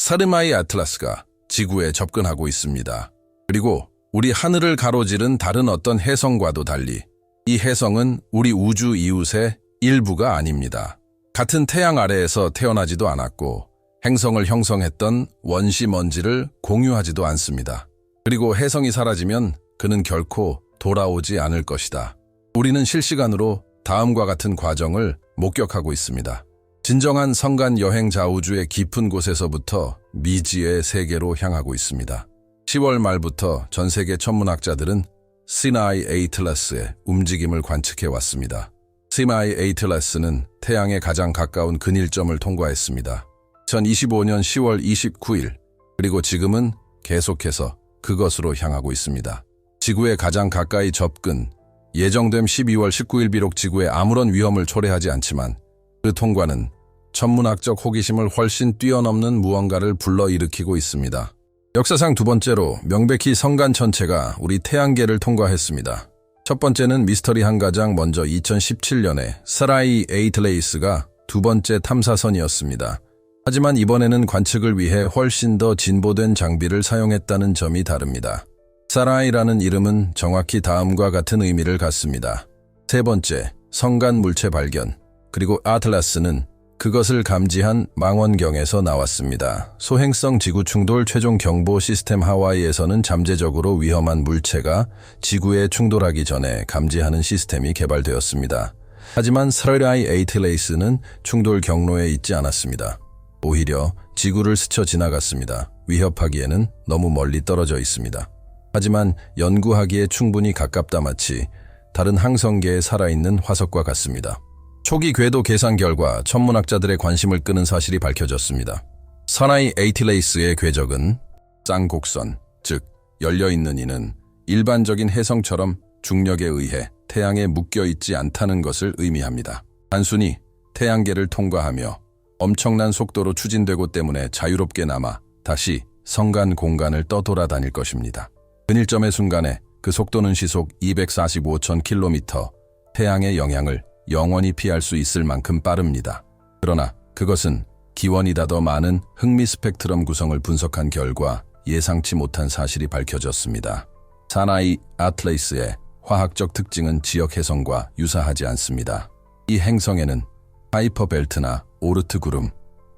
사르마이 아틀라스가 지구에 접근하고 있습니다. 그리고 우리 하늘을 가로지른 다른 어떤 혜성과도 달리 이 혜성은 우리 우주 이웃의 일부가 아닙니다. 같은 태양 아래에서 태어나지도 않았고 행성을 형성했던 원시 먼지를 공유하지도 않습니다. 그리고 혜성이 사라지면 그는 결코 돌아오지 않을 것이다. 우리는 실시간으로 다음과 같은 과정을 목격하고 있습니다. 진정한 성간 여행 자우주의 깊은 곳에서부터 미지의 세계로 향하고 있습니다. 10월 말부터 전 세계 천문학자들은 시나이 에이틀라스의 움직임을 관측해 왔습니다. 시나이 에이틀라스는 태양에 가장 가까운 근일점을 통과했습니다. 2025년 10월 29일, 그리고 지금은 계속해서 그것으로 향하고 있습니다. 지구에 가장 가까이 접근, 예정된 12월 19일. 비록 지구에 아무런 위험을 초래하지 않지만 그 통과는 천문학적 호기심을 훨씬 뛰어넘는 무언가를 불러일으키고 있습니다. 역사상 두 번째로 명백히 성간 전체가 우리 태양계를 통과했습니다. 첫 번째는 미스터리 한 가장 먼저 2017년에 사라이 에이틀레이스가 두 번째 탐사선이었습니다. 하지만 이번에는 관측을 위해 훨씬 더 진보된 장비를 사용했다는 점이 다릅니다. 사라이라는 이름은 정확히 다음과 같은 의미를 갖습니다. 세 번째, 성간 물체 발견, 그리고 아틀라스는 그것을 감지한 망원경에서 나왔습니다. 소행성 지구 충돌 최종 경보 시스템 하와이에서는 잠재적으로 위험한 물체가 지구에 충돌하기 전에 감지하는 시스템이 개발되었습니다. 하지만 사라이 에이틀레이스는 충돌 경로에 있지 않았습니다. 오히려 지구를 스쳐 지나갔습니다. 위협하기에는 너무 멀리 떨어져 있습니다. 하지만 연구하기에 충분히 가깝다, 마치 다른 항성계에 살아있는 화석과 같습니다. 초기 궤도 계산 결과 천문학자들의 관심을 끄는 사실이 밝혀졌습니다. 사라이 에이틀레이스의 궤적은 쌍곡선, 즉 열려있는 이는 일반적인 혜성처럼 중력에 의해 태양에 묶여있지 않다는 것을 의미합니다. 단순히 태양계를 통과하며 엄청난 속도로 추진되고 때문에 자유롭게 남아 다시 성간 공간을 떠돌아다닐 것입니다. 근일점의 순간에 그 속도는 시속 245,000km, 태양의 영향을 영원히 피할 수 있을 만큼 빠릅니다. 그러나 그것은 기원이다 더 많은 흥미 스펙트럼 구성을 분석한 결과 예상치 못한 사실이 밝혀졌습니다. 사나이 아틀레이스의 화학적 특징은 지역 혜성과 유사하지 않습니다. 이 행성에는 하이퍼벨트나 오르트 구름,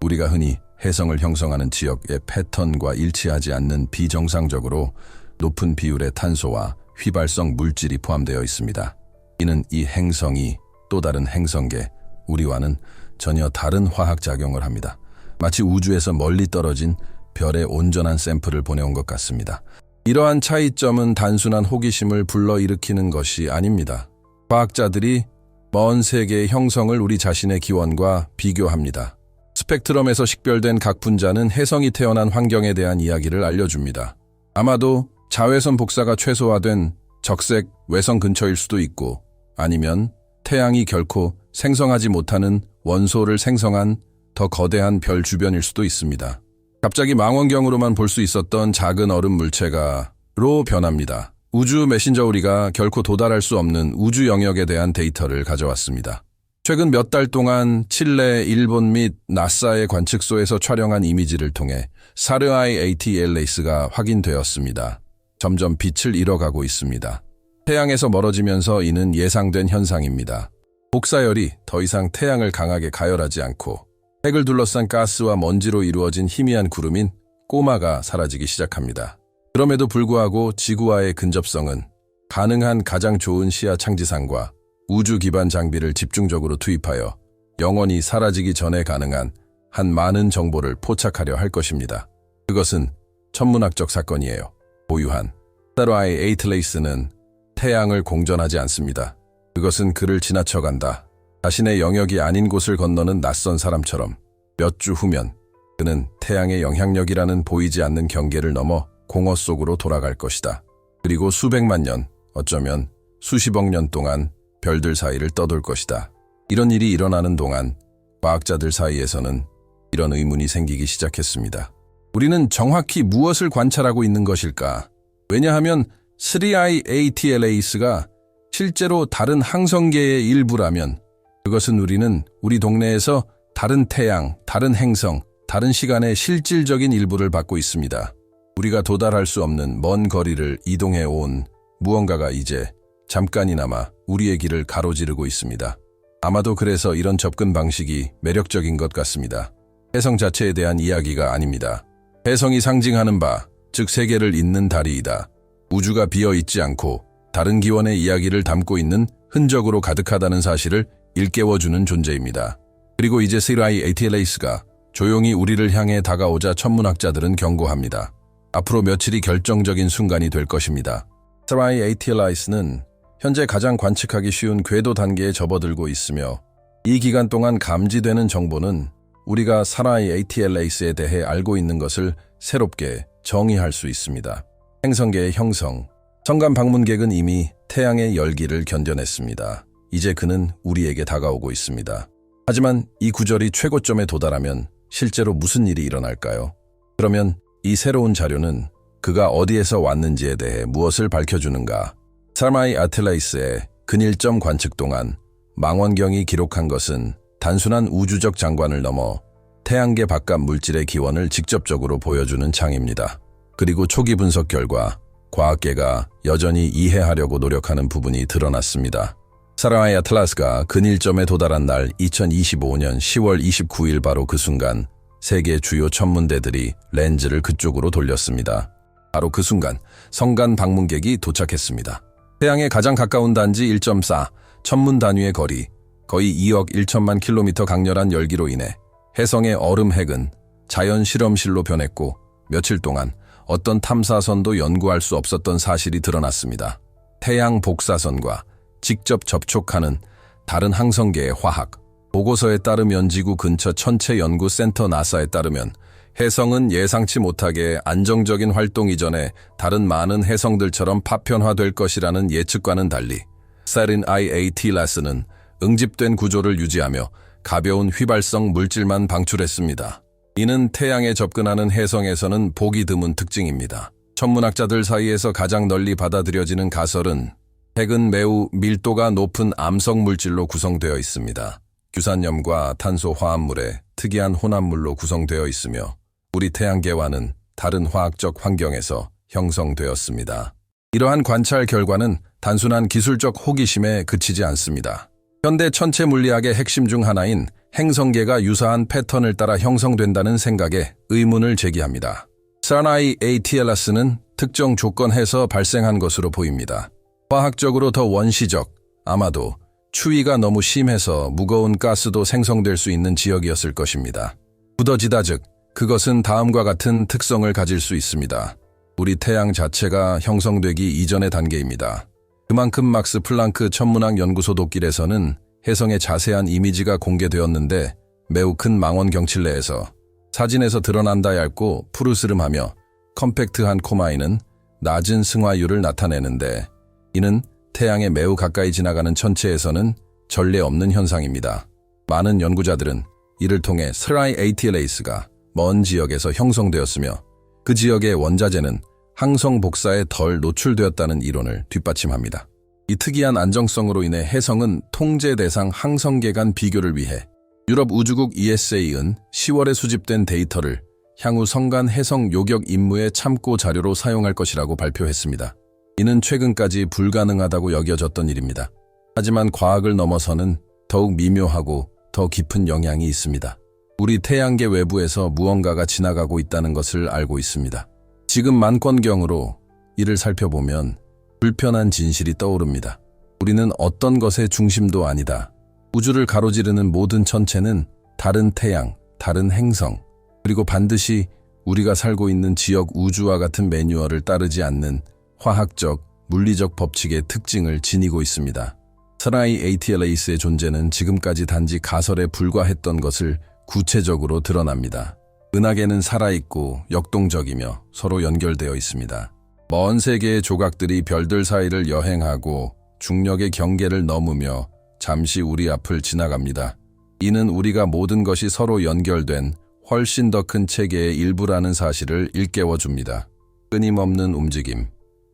우리가 흔히 혜성을 형성하는 지역의 패턴과 일치하지 않는 비정상적으로 높은 비율의 탄소와 휘발성 물질이 포함되어 있습니다. 이는 이 행성이 또 다른 행성계, 우리와는 전혀 다른 화학작용을 합니다. 마치 우주에서 멀리 떨어진 별의 온전한 샘플을 보내온 것 같습니다. 이러한 차이점은 단순한 호기심을 불러일으키는 것이 아닙니다. 과학자들이 먼 세계의 형성을 우리 자신의 기원과 비교합니다. 스펙트럼에서 식별된 각 분자는 혜성이 태어난 환경에 대한 이야기를 알려줍니다. 아마도 자외선 복사가 최소화된 적색 외성 근처일 수도 있고, 아니면 태양이 결코 생성하지 못하는 원소를 생성한 더 거대한 별 주변일 수도 있습니다. 갑자기 망원경으로만 볼 수 있었던 작은 얼음 물체가 로 변합니다. 우주 메신저 우리가 결코 도달할 수 없는 우주 영역에 대한 데이터를 가져왔습니다. 최근 몇 달 동안 칠레, 일본 및 나사의 관측소에서 촬영한 이미지를 통해 사르아이 에이틀레이스가 확인되었습니다. 점점 빛을 잃어가고 있습니다. 태양에서 멀어지면서 이는 예상된 현상입니다. 복사열이 더 이상 태양을 강하게 가열하지 않고 핵을 둘러싼 가스와 먼지로 이루어진 희미한 구름인 꼬마가 사라지기 시작합니다. 그럼에도 불구하고 지구와의 근접성은 가능한 가장 좋은 시야 창지상과 우주 기반 장비를 집중적으로 투입하여 영원히 사라지기 전에 가능한 한 많은 정보를 포착하려 할 것입니다. 그것은 천문학적 사건이에요. 보유한 사라이 에이틀레이스는 태양을 공전하지 않습니다. 그것은 그를 지나쳐간다. 자신의 영역이 아닌 곳을 건너는 낯선 사람처럼 몇 주 후면 그는 태양의 영향력이라는 보이지 않는 경계를 넘어 공허 속으로 돌아갈 것이다. 그리고 수백만 년, 어쩌면 수십억 년 동안 별들 사이를 떠돌 것이다. 이런 일이 일어나는 동안 과학자들 사이에서는 이런 의문이 생기기 시작했습니다. 우리는 정확히 무엇을 관찰하고 있는 것일까? 왜냐하면 사라이 에이틀레이스가 실제로 다른 항성계의 일부라면 그것은 우리는 우리 동네에서 다른 태양, 다른 행성, 다른 시간의 실질적인 일부를 받고 있습니다. 우리가 도달할 수 없는 먼 거리를 이동해 온 무언가가 이제 잠깐이나마 우리의 길을 가로지르고 있습니다. 아마도 그래서 이런 접근 방식이 매력적인 것 같습니다. 혜성 자체에 대한 이야기가 아닙니다. 혜성이 상징하는 바, 즉 세계를 잇는 다리이다. 우주가 비어있지 않고 다른 기원의 이야기를 담고 있는 흔적으로 가득하다는 사실을 일깨워주는 존재입니다. 그리고 이제 시라이 ATLAS가 조용히 우리를 향해 다가오자 천문학자들은 경고합니다. 앞으로 며칠이 결정적인 순간이 될 것입니다. 시라이 ATLAS는 현재 가장 관측하기 쉬운 궤도 단계에 접어들고 있으며 이 기간 동안 감지되는 정보는 우리가 시라이 ATLAS에 대해 알고 있는 것을 새롭게 정의할 수 있습니다. 행성계의 형성, 성간 방문객은 이미 태양의 열기를 견뎌냈습니다. 이제 그는 우리에게 다가오고 있습니다. 하지만 이 구절이 최고점에 도달하면 실제로 무슨 일이 일어날까요? 그러면 이 새로운 자료는 그가 어디에서 왔는지에 대해 무엇을 밝혀주는가? 시라이 ATLAS의 근일점 관측 동안 망원경이 기록한 것은 단순한 우주적 장관을 넘어 태양계 바깥 물질의 기원을 직접적으로 보여주는 창입니다. 그리고 초기 분석 결과 과학계가 여전히 이해하려고 노력하는 부분이 드러났습니다. 시라이 ATLAS가 근일점에 도달한 날 2025년 10월 29일 바로 그 순간 세계 주요 천문대들이 렌즈를 그쪽으로 돌렸습니다. 바로 그 순간 성간 방문객이 도착했습니다. 태양에 가장 가까운 단지 1.4 천문 단위의 거리, 거의 2억 1천만 킬로미터 강렬한 열기로 인해 혜성의 얼음 핵은 자연 실험실로 변했고 며칠 동안 어떤 탐사선도 연구할 수 없었던 사실이 드러났습니다. 태양 복사선과 직접 접촉하는 다른 항성계의 화학, 보고서에 따르면 지구 근처 천체연구센터 나사에 따르면 혜성은 예상치 못하게 안정적인 활동 이전에 다른 많은 혜성들처럼 파편화될 것이라는 예측과는 달리 시라이 ATLAS는 응집된 구조를 유지하며 가벼운 휘발성 물질만 방출했습니다. 이는 태양에 접근하는 혜성에서는 보기 드문 특징입니다. 천문학자들 사이에서 가장 널리 받아들여지는 가설은 핵은 매우 밀도가 높은 암석 물질로 구성되어 있습니다. 규산염과 탄소 화합물의 특이한 혼합물로 구성되어 있으며 우리 태양계와는 다른 화학적 환경에서 형성되었습니다. 이러한 관찰 결과는 단순한 기술적 호기심에 그치지 않습니다. 현대 천체 물리학의 핵심 중 하나인 행성계가 유사한 패턴을 따라 형성된다는 생각에 의문을 제기합니다. 시라이 ATLAS는 특정 조건 하에서 발생한 것으로 보입니다. 화학적으로 더 원시적, 아마도 추위가 너무 심해서 무거운 가스도 생성될 수 있는 지역이었을 것입니다. 굳어지다 즉 그것은 다음과 같은 특성을 가질 수 있습니다. 우리 태양 자체가 형성되기 이전의 단계입니다. 그만큼 막스 플랑크 천문학 연구소 독길에서는 혜성의 자세한 이미지가 공개되었는데 매우 큰 망원 경칠 내에서 사진에서 드러난다 얇고 푸르스름하며 컴팩트한 코마인은 낮은 승화율을 나타내는데 이는 태양에 매우 가까이 지나가는 천체에서는 전례 없는 현상입니다. 많은 연구자들은 이를 통해 시라이 ATLAS가 먼 지역에서 형성되었으며 그 지역의 원자재는 항성 복사에 덜 노출되었다는 이론을 뒷받침합니다. 이 특이한 안정성으로 인해 혜성은 통제 대상 항성계 간 비교를 위해 유럽 우주국 ESA은 10월에 수집된 데이터를 향후 성간 혜성 요격 임무의 참고 자료로 사용할 것이라고 발표했습니다. 이는 최근까지 불가능하다고 여겨졌던 일입니다. 하지만 과학을 넘어서는 더욱 미묘하고 더 깊은 영향이 있습니다. 우리 태양계 외부에서 무언가가 지나가고 있다는 것을 알고 있습니다. 지금 만권경으로 이를 살펴보면 불편한 진실이 떠오릅니다. 우리는 어떤 것의 중심도 아니다. 우주를 가로지르는 모든 천체는 다른 태양, 다른 행성, 그리고 반드시 우리가 살고 있는 지역 우주와 같은 매뉴얼을 따르지 않는 화학적, 물리적 법칙의 특징을 지니고 있습니다. 시라이 ATLAS의 존재는 지금까지 단지 가설에 불과했던 것을 구체적으로 드러납니다. 은하계는 살아있고 역동적이며 서로 연결되어 있습니다. 먼 세계의 조각들이 별들 사이를 여행하고 중력의 경계를 넘으며 잠시 우리 앞을 지나갑니다. 이는 우리가 모든 것이 서로 연결된 훨씬 더 큰 체계의 일부라는 사실을 일깨워줍니다. 끊임없는 움직임.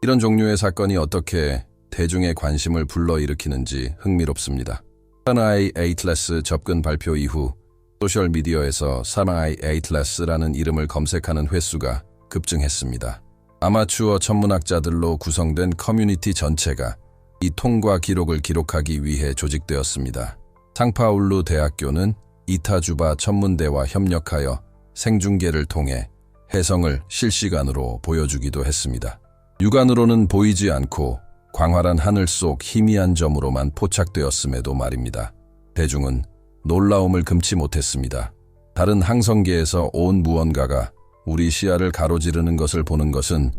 이런 종류의 사건이 어떻게 대중의 관심을 불러일으키는지 흥미롭습니다. 시라이 ATLAS 접근 발표 이후 소셜미디어에서 사라이 에이틀레스라는 이름을 검색하는 횟수가 급증했습니다. 아마추어 천문학자들로 구성된 커뮤니티 전체가 이 통과 기록을 기록하기 위해 조직되었습니다. 상파울루 대학교는 이타주바 천문대와 협력하여 생중계를 통해 혜성을 실시간으로 보여주기도 했습니다. 육안으로는 보이지 않고 광활한 하늘 속 희미한 점으로만 포착되었음에도 말입니다. 대중은 놀라움을 금치 못했습니다. 다른 항성계에서 온 무언가가 우리 시야를 가로지르는 것을 보는 것은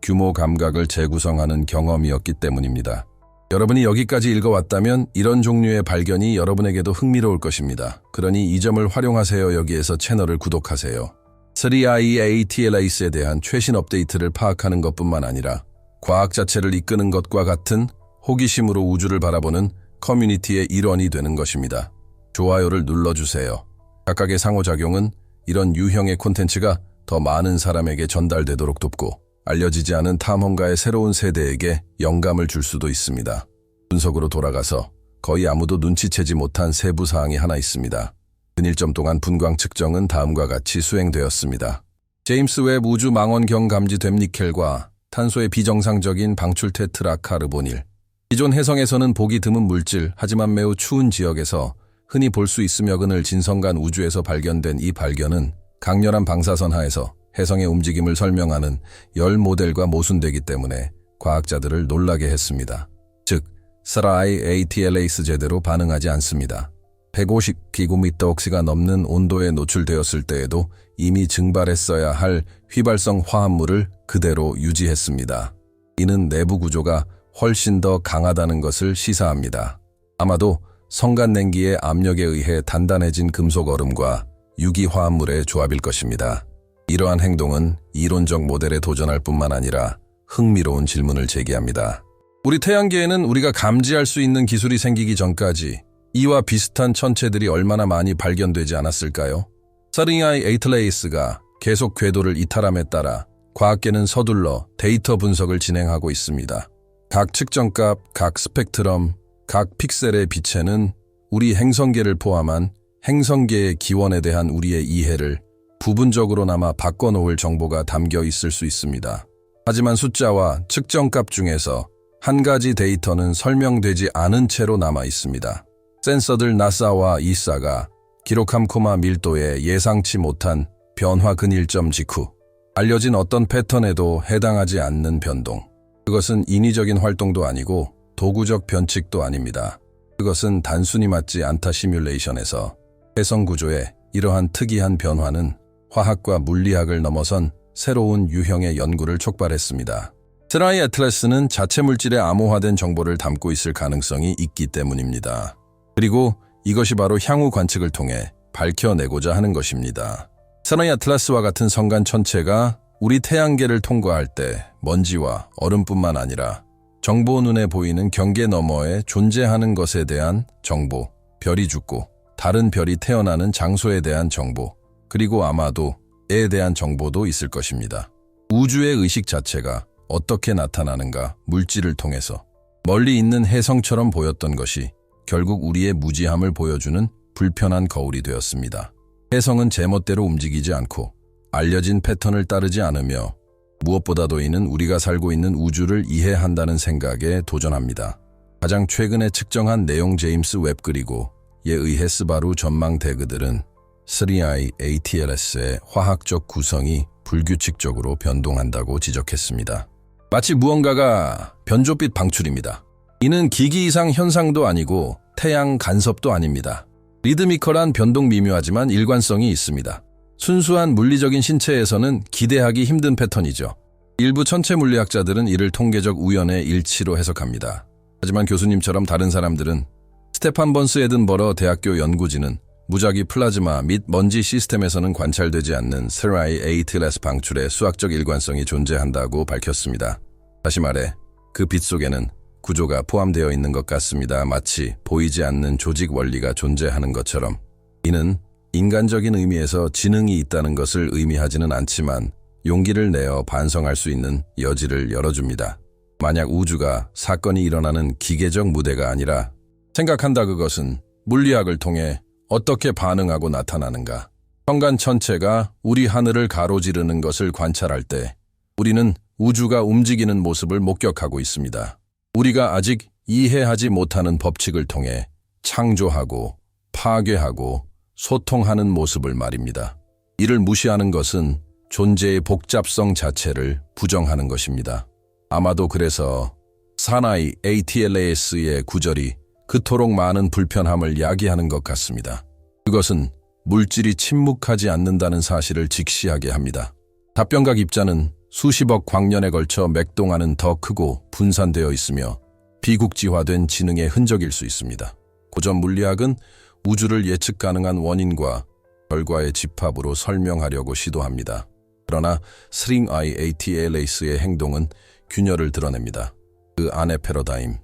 규모 감각을 재구성하는 경험이었기 때문입니다. 여러분이 여기까지 읽어왔다면 이런 종류의 발견이 여러분에게도 흥미로울 것입니다. 그러니 이 점을 활용하세요. 여기에서 채널을 구독하세요. 3IATLAS에 대한 최신 업데이트를 파악하는 것뿐만 아니라 과학 자체를 이끄는 것과 같은 호기심으로 우주를 바라보는 커뮤니티의 일원이 되는 것입니다. 좋아요를 눌러주세요. 각각의 상호작용은 이런 유형의 콘텐츠가 더 많은 사람에게 전달되도록 돕고 알려지지 않은 탐험가의 새로운 세대에게 영감을 줄 수도 있습니다. 분석으로 돌아가서 거의 아무도 눈치채지 못한 세부 사항이 하나 있습니다. 근일점 동안 분광 측정은 다음과 같이 수행되었습니다. 제임스 웹 우주 망원경 감지됨 니켈과 탄소의 비정상적인 방출 테트라카르보닐. 기존 혜성에서는 보기 드문 물질, 하지만 매우 추운 지역에서 흔히 볼 수 있으며 그늘 진성간 우주에서 발견된 이 발견은 강렬한 방사선 하에서 혜성의 움직임을 설명하는 열 모델과 모순되기 때문에 과학자들을 놀라게 했습니다. 즉, SRI-ATLAS 제대로 반응하지 않습니다. 150기가미터옥시가 넘는 온도에 노출되었을 때에도 이미 증발했어야 할 휘발성 화합물을 그대로 유지했습니다. 이는 내부 구조가 훨씬 더 강하다는 것을 시사합니다. 아마도 성간냉기의 압력에 의해 단단해진 금속 얼음과 유기화합물의 조합일 것입니다. 이러한 행동은 이론적 모델에 도전할 뿐만 아니라 흥미로운 질문을 제기합니다. 우리 태양계에는 우리가 감지할 수 있는 기술이 생기기 전까지 이와 비슷한 천체들이 얼마나 많이 발견되지 않았을까요? SRI-ATLAS가 계속 궤도를 이탈함에 따라 과학계는 서둘러 데이터 분석을 진행하고 있습니다. 각 측정값, 각 스펙트럼, 각 픽셀의 빛에는 우리 행성계를 포함한 행성계의 기원에 대한 우리의 이해를 부분적으로나마 바꿔놓을 정보가 담겨 있을 수 있습니다. 하지만 숫자와 측정값 중에서 한 가지 데이터는 설명되지 않은 채로 남아 있습니다. 센서들 나사와 이사가 기록한 코마 밀도의 예상치 못한 변화 근일점 직후 알려진 어떤 패턴에도 해당하지 않는 변동. 그것은 인위적인 활동도 아니고 도구적 변칙도 아닙니다. 그것은 단순히 맞지 않다 시뮬레이션에서 혜성 구조의 이러한 특이한 변화는 화학과 물리학을 넘어선 새로운 유형의 연구를 촉발했습니다. SRI-ATLAS는 자체 물질의 암호화된 정보를 담고 있을 가능성이 있기 때문입니다. 그리고 이것이 바로 향후 관측을 통해 밝혀내고자 하는 것입니다. SRI-ATLAS와 같은 성간 천체가 우리 태양계를 통과할 때 먼지와 얼음뿐만 아니라 정보 눈에 보이는 경계 너머에 존재하는 것에 대한 정보, 별이 죽고 다른 별이 태어나는 장소에 대한 정보, 그리고 아마도 에 대한 정보도 있을 것입니다. 우주의 의식 자체가 어떻게 나타나는가 물질을 통해서 멀리 있는 혜성처럼 보였던 것이 결국 우리의 무지함을 보여주는 불편한 거울이 되었습니다. 혜성은 제멋대로 움직이지 않고 알려진 패턴을 따르지 않으며 무엇보다도 이는 우리가 살고 있는 우주를 이해한다는 생각에 도전합니다. 가장 최근에 측정한 내용 제임스 웹 그리고 에 의해 스바루 전망 대그들은 3IATLAS의 화학적 구성이 불규칙적으로 변동한다고 지적했습니다. 마치 무언가가 변조빛 방출입니다. 이는 기기 이상 현상도 아니고 태양 간섭도 아닙니다. 리드미컬한 변동 미묘하지만 일관성이 있습니다. 순수한 물리적인 신체에서는 기대하기 힘든 패턴이죠. 일부 천체 물리학자들은 이를 통계적 우연의 일치로 해석합니다. 하지만 교수님처럼 다른 사람들은 스테판 번스 에든버러 대학교 연구진은 무작위 플라즈마 및 먼지 시스템에서는 관찰되지 않는 SRI-ATLAS 방출의 수학적 일관성이 존재한다고 밝혔습니다. 다시 말해 그 빛 속에는 구조가 포함되어 있는 것 같습니다. 마치 보이지 않는 조직 원리가 존재하는 것처럼. 이는 인간적인 의미에서 지능이 있다는 것을 의미하지는 않지만 용기를 내어 반성할 수 있는 여지를 열어줍니다. 만약 우주가 사건이 일어나는 기계적 무대가 아니라 생각한다 그것은 물리학을 통해 어떻게 반응하고 나타나는가? 현관 전체가 우리 하늘을 가로지르는 것을 관찰할 때 우리는 우주가 움직이는 모습을 목격하고 있습니다. 우리가 아직 이해하지 못하는 법칙을 통해 창조하고 파괴하고 소통하는 모습을 말입니다. 이를 무시하는 것은 존재의 복잡성 자체를 부정하는 것입니다. 아마도 그래서 사나이 ATLAS의 구절이 그토록 많은 불편함을 야기하는 것 같습니다. 그것은 물질이 침묵하지 않는다는 사실을 직시하게 합니다. 답변각 입자는 수십억 광년에 걸쳐 맥동하는 더 크고 분산되어 있으며 비국지화된 지능의 흔적일 수 있습니다. 고전 물리학은 우주를 예측 가능한 원인과 결과의 집합으로 설명하려고 시도합니다. 그러나 스링 IATLAS의 행동은 균열을 드러냅니다. 그 안의 패러다임.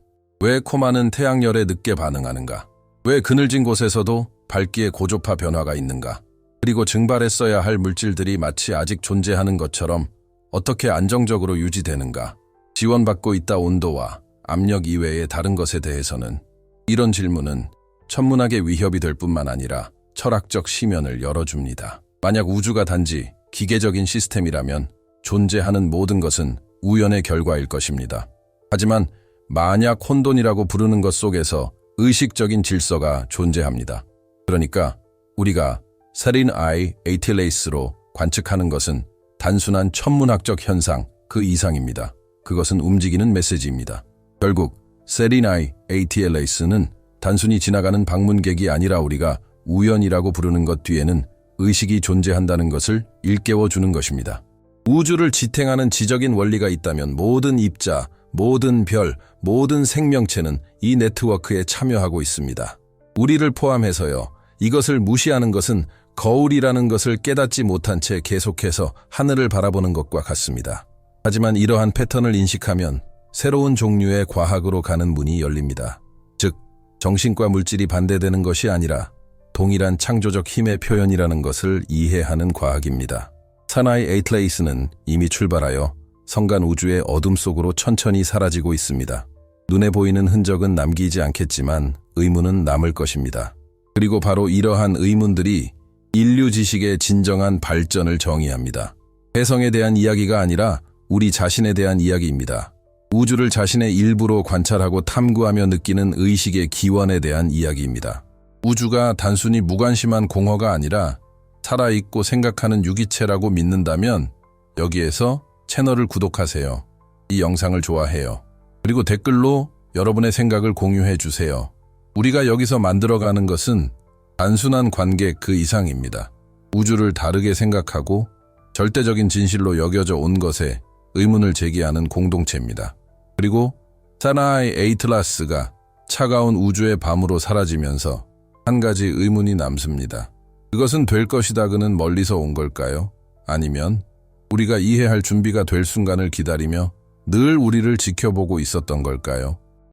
왜 코마는 태양열에 늦게 반응하는가? 왜 그늘진 곳에서도 밝기의 고조파 변화가 있는가? 그리고 증발했어야 할 물질들이 마치 아직 존재하는 것처럼 어떻게 안정적으로 유지되는가? 지원받고 있다 온도와 압력 이외의 다른 것에 대해서는 이런 질문은 천문학의 위협이 될 뿐만 아니라 철학적 시면을 열어줍니다. 만약 우주가 단지 기계적인 시스템이라면 존재하는 모든 것은 우연의 결과일 것입니다. 하지만 만약 혼돈이라고 부르는 것 속에서 의식적인 질서가 존재합니다. 그러니까 우리가 세린 IATLAS로 관측하는 것은 단순한 천문학적 현상 그 이상입니다. 그것은 움직이는 메시지입니다. 결국 세린 IATLAS는 단순히 지나가는 방문객이 아니라 우리가 우연이라고 부르는 것 뒤에는 의식이 존재한다는 것을 일깨워주는 것입니다. 우주를 지탱하는 지적인 원리가 있다면 모든 입자, 모든 별, 모든 생명체는 이 네트워크에 참여하고 있습니다. 우리를 포함해서요. 이것을 무시하는 것은 거울이라는 것을 깨닫지 못한 채 계속해서 하늘을 바라보는 것과 같습니다. 하지만 이러한 패턴을 인식하면 새로운 종류의 과학으로 가는 문이 열립니다. 즉, 정신과 물질이 반대되는 것이 아니라 동일한 창조적 힘의 표현이라는 것을 이해하는 과학입니다. 사나이 ATLAS는 이미 출발하여 성간 우주의 어둠 속으로 천천히 사라지고 있습니다. 눈에 보이는 흔적은 남기지 않겠지만 의문은 남을 것입니다. 그리고 바로 이러한 의문들이 인류 지식의 진정한 발전을 정의합니다. 혜성에 대한 이야기가 아니라 우리 자신에 대한 이야기입니다. 우주를 자신의 일부로 관찰하고 탐구하며 느끼는 의식의 기원에 대한 이야기입니다. 우주가 단순히 무관심한 공허가 아니라 살아있고 생각하는 유기체라고 믿는다면 여기에서 채널을 구독하세요. 이 영상을 좋아해요. 그리고 댓글로 여러분의 생각을 공유해 주세요. 우리가 여기서 만들어가는 것은 단순한 관계 그 이상입니다. 우주를 다르게 생각하고 절대적인 진실로 여겨져 온 것에 의문을 제기하는 공동체입니다. 그리고 사나이 ATLAS가 차가운 우주의 밤으로 사라지면서 한 가지 의문이 남습니다. 그것은 될 것이다 그는 멀리서 온 걸까요? 아니면 우리가 이해할 준비가 될 순간을 기다리며 늘 우리를 지켜보고 있었던 걸까요?